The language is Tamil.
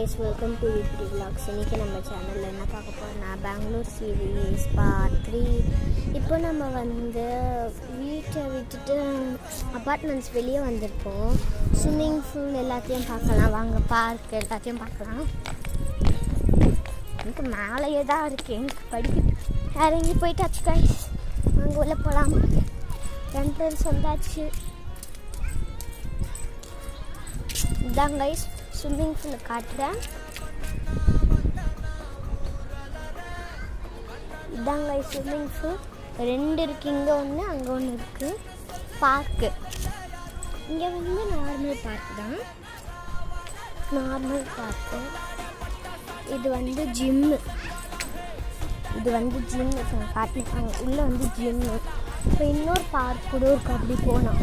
guys, welcome to Vipri Vlogs. இன்னைக்கு நம்ம சேனல்ல என்ன பார்க்க போறோம்னா பெங்களூர் சீரிஸ் பார்ட் 3. இப்போ நம்ம வந்து வீட்டை விட்டுட்டு அபார்ட்மெண்ட்ஸ் வெளியே வந்திருக்கோம். ஸ்விம்மிங் பூல் எல்லாத்தையும் பார்க்கலாம், வாங்க பார்க் எல்லாத்தையும் பார்க்கலாம். எனக்கு மேலேயே தான் இருக்கு, எனக்கு படிக்க இறங்கி போயிட்டாச்சு guys. அங்கே உள்ள போகலாம். என்ட்ரன்ஸ் வந்தாச்சு. இதான் கைஸ் ஸ்விம்மிங் பூல் காட்டுறேன். இதான் கைஸ் ஸ்விம்மிங் பூல். 2 இருக்குது, இங்கே ஒன்று அங்கே ஒன்று இருக்குது. பார்க்கு இங்கே வந்து நார்மல் பார்க் தான், நார்மல் பார்க்கு. இது வந்து ஜிம்மு, இது வந்து ஜிம்மு காட்டினாங்க. உள்ளே வந்து ஜிம்மு. இப்போ இன்னொரு பார்க் கூட இருக்குது, அப்படி போனோம்.